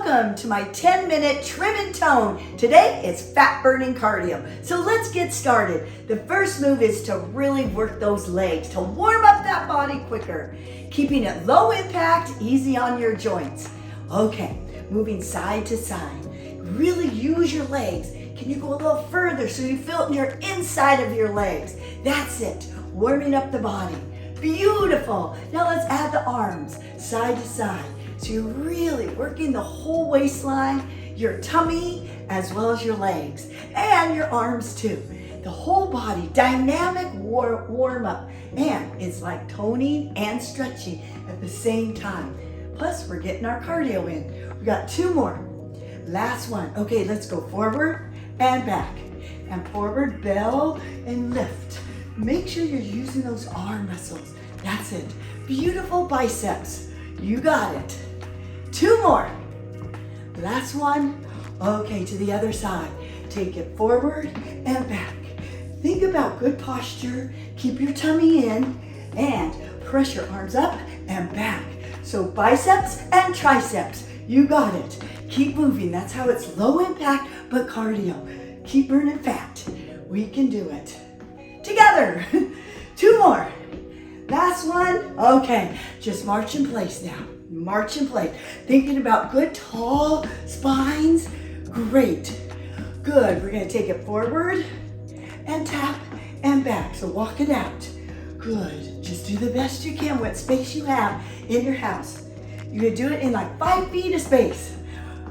Welcome to my 10-minute trim and tone. Today it's fat burning cardio. So let's get started. The first move is to really work those legs to warm up that body quicker. Keeping it low impact, easy on your joints. Okay, moving side to side. Really use your legs. Can you go a little further so you feel it in your inside of your legs? That's it, warming up the body. Beautiful. Now let's add the arms side to side. So you're really working the whole waistline, your tummy, as well as your legs, and your arms too. The whole body, dynamic warm up. And it's like toning and stretching at the same time. Plus, we're getting our cardio in. We got 2 more. Last one. Okay, let's go forward and back. And forward, bell, and lift. Make sure you're using those arm muscles. That's it. Beautiful biceps. You got it. 2 more. Last one. Okay, to the other side. Take it forward and back. Think about good posture. Keep your tummy in and press your arms up and back. So biceps and triceps. You got it. Keep moving. That's how it's low impact but cardio. Keep burning fat. We can do it. Together. 2 more. Last one. Okay, just march in place now. March in place. Thinking about good tall spines. Great. Good. We're going to take it forward and tap and back. So walk it out. Good. Just do the best you can with space you have in your house. You can do it in like 5 feet of space.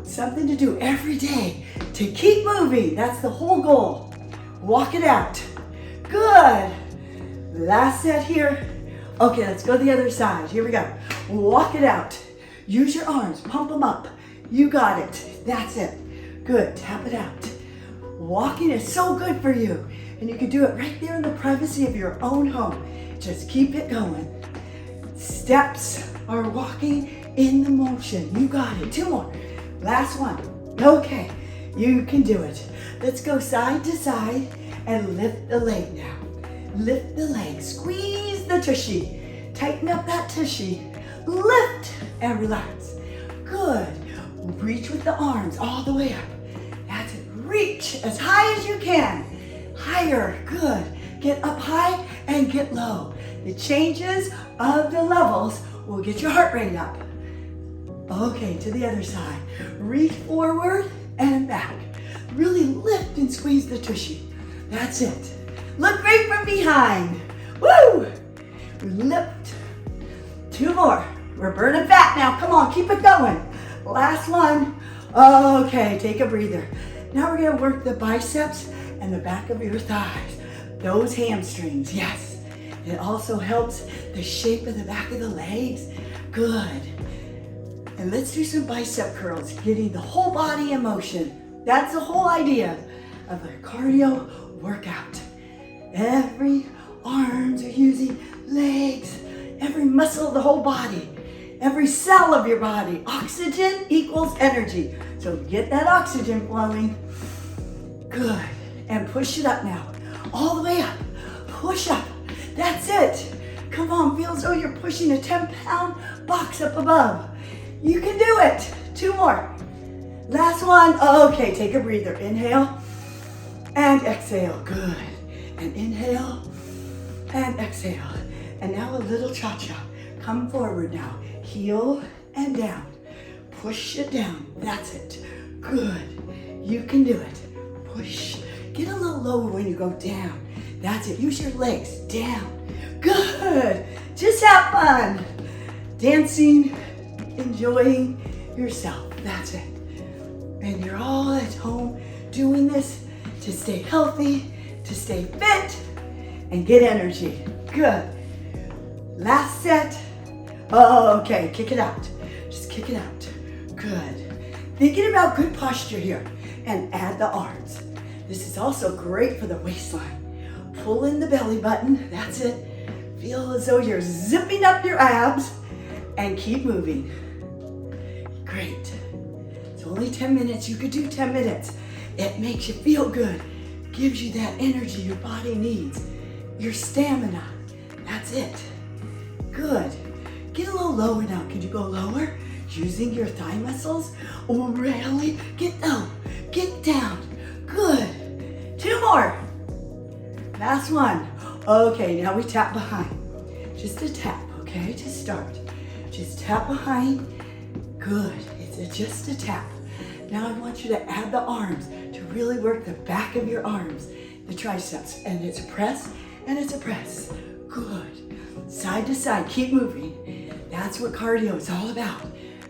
Something to do every day to keep moving. That's the whole goal. Walk it out. Good. Last set here. Okay, let's go to the other side. Here we go. Walk it out. Use your arms. Pump them up. You got it. That's it. Good. Tap it out. Walking is so good for you. And you can do it right there in the privacy of your own home. Just keep it going. Steps are walking in the motion. You got it. 2 more. Last one. Okay. You can do it. Let's go side to side and lift the leg now. Lift the leg. Squeeze the tushy. Tighten up that tushy. Lift and relax. Good. Reach with the arms all the way up. That's it. Reach as high as you can. Higher. Good. Get up high and get low. The changes of the levels will get your heart rate up. Okay, to the other side. Reach forward and back. Really lift and squeeze the tushy. That's it. Look great from behind. Woo! Lift. 2 more. We're burning fat now. Come on, keep it going. Last one. Okay, take a breather. Now we're gonna work the biceps and the back of your thighs. Those hamstrings, yes. It also helps the shape of the back of the legs. Good. And let's do some bicep curls, getting the whole body in motion. That's the whole idea of a cardio workout. Every arms are using, legs, every muscle of the whole body, every cell of your body. Oxygen equals energy. So get that oxygen flowing. Good. And push it up now. All the way up. Push up. That's it. Come on, feel as though you're pushing a 10-pound box up above. You can do it. 2 more. Last one. Okay, take a breather. Inhale and exhale. Good. And inhale and exhale. And now a little cha-cha. Come forward now. Heel and down. Push it down. That's it. Good. You can do it. Push. Get a little lower when you go down. That's it. Use your legs. Down. Good. Just have fun. Dancing. Enjoying yourself. That's it. And you're all at home doing this to stay healthy, to stay fit, and get energy. Good. Last set. Okay, kick it out. Just kick it out. Good. Thinking about good posture here. And add the arms. This is also great for the waistline. Pull in the belly button. That's it. Feel as though you're zipping up your abs. And keep moving. Great. It's only 10 minutes. You could do 10 minutes. It makes you feel good. Gives you that energy your body needs. Your stamina. That's it. Good. Get a little lower now. Could you go lower? using your thigh muscles. Oh, really? Get down. Get down. Good. 2 more. Last one. Okay, now we tap behind. Just a tap, okay, to start. Just tap behind. Good. It's just a tap. Now I want you to add the arms to really work the back of your arms, the triceps. And it's a press, and it's a press. Good. Side to side, keep moving. That's what cardio is all about.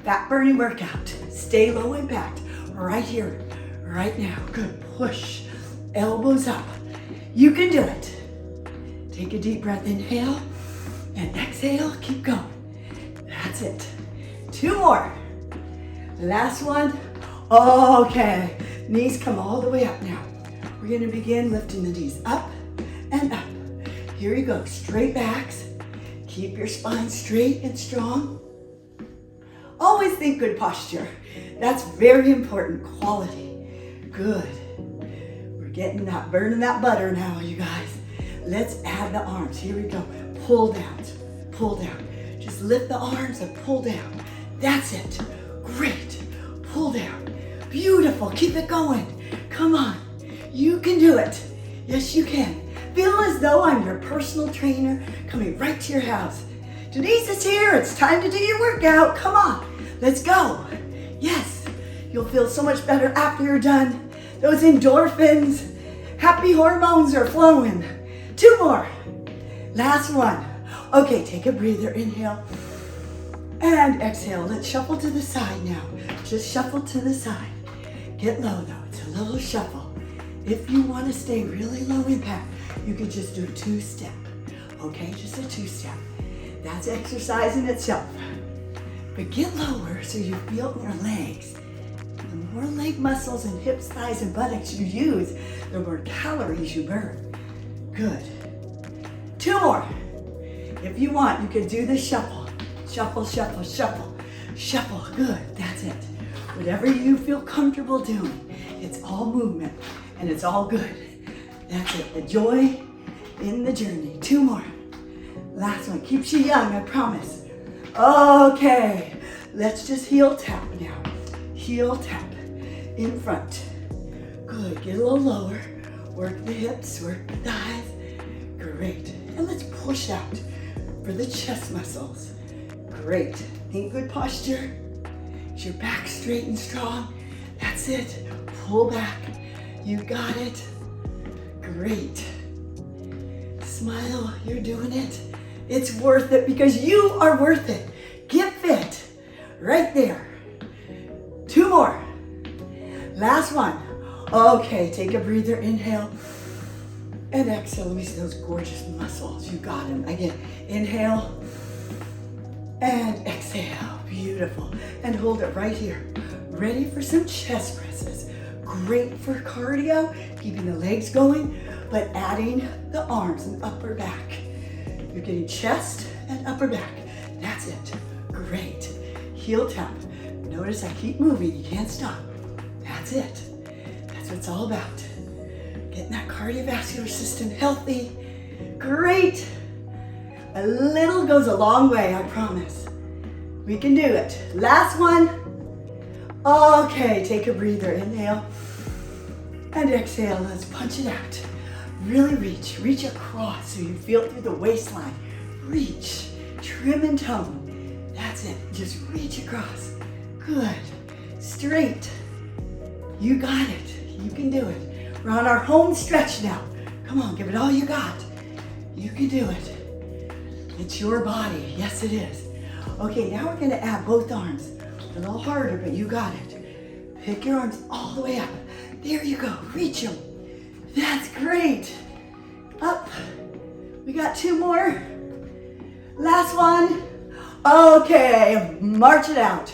Fat burning workout. Stay low impact right here, right now. Good. Push. Elbows up. You can do it. Take a deep breath. Inhale and exhale. Keep going. That's it. 2 more. Last one. Okay. Knees come all the way up now. We're going to begin lifting the knees up and up. Here you go. Straight backs. Keep your spine straight and strong. Always think good posture. That's very important. Quality. Good. We're getting that, burning that butter now, you guys. Let's add the arms. Here we go. Pull down. Pull down. Just lift the arms and pull down. That's it. Great. Pull down. Beautiful. Keep it going. Come on. You can do it. Yes, you can. Feel as though I'm your personal trainer coming right to your house. Denise is here. It's time to do your workout. Come on. Let's go. Yes. You'll feel so much better after you're done. Those endorphins, happy hormones are flowing. 2 more. Last one. Okay, take a breather. Inhale and exhale. Let's shuffle to the side now. Just shuffle to the side. Get low though. It's a little shuffle. If you want to stay really low impact, you could just do a 2-step. Okay, just a 2-step. That's exercise in itself. But get lower so you feel in your legs. The more leg muscles and hips, thighs, and buttocks you use, the more calories you burn. Good. 2 more. If you want, you could do the shuffle. Shuffle, shuffle, shuffle. Shuffle. Good. That's it. Whatever you feel comfortable doing, it's all movement and it's all good. That's it. The joy in the journey. 2 more. Last one. Keeps you young, I promise. Okay. Let's just heel tap now. Heel tap in front. Good. Get a little lower. Work the hips, work the thighs. Great. And let's push out for the chest muscles. Great. Think good posture. Is your back straight and strong? That's it. Pull back. You got it. Great. Smile. You're doing it. It's worth it because you are worth it. Get fit. Right there. 2 more. Last one. Okay, take a breather. Inhale and exhale. Let me see those gorgeous muscles. You got them. Again, inhale and exhale. Beautiful. And hold it right here. Ready for some chest presses. Great for cardio, keeping the legs going, but adding the arms and upper back. You're getting chest and upper back. That's it. Great. Heel tap. Notice I keep moving. You can't stop. That's it. That's what it's all about. Getting that cardiovascular system healthy. Great. A little goes a long way, I promise. We can do it. Last one. Okay, take a breather. Inhale and exhale. Let's punch it out. Really reach. Reach across so you feel it through the waistline. Reach. Trim and tone. That's it. Just reach across. Good. Straight. You got it. You can do it. We're on our home stretch now. Come on, give it all you got. You can do it. It's your body. Yes, it is. Okay, now we're going to add both arms. A little harder, but you got it. Pick your arms all the way up. There you go. Reach them. That's great. Up. We got 2 more. Last one. Okay, march it out.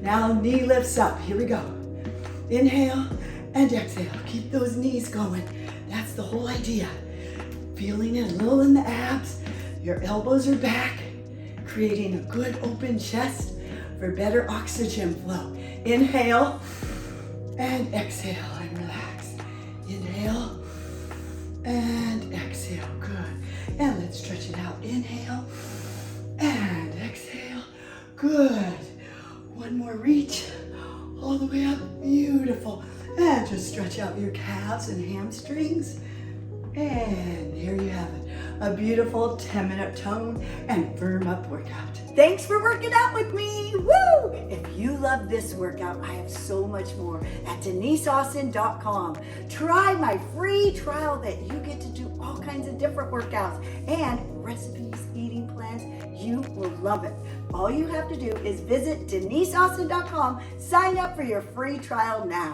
Now knee lifts up. Here we go. Inhale and exhale. Keep those knees going. That's the whole idea. Feeling it a little in the abs. Your elbows are back, creating a good open chest for better oxygen flow. Inhale and exhale and relax. Inhale and exhale. Good. And let's stretch it out. Inhale and exhale. Good. 1 over, reach all the way up, beautiful. And just stretch out your calves and hamstrings. And there you have it, a beautiful 10-minute tone and firm up workout. Thanks for working out with me, woo! If you love this workout, I have so much more at DeniseAustin.com. Try my free trial that you get to do all kinds of different workouts and recipes, eating plans. You will love it. All you have to do is visit DeniseAustin.com, sign up for your free trial now.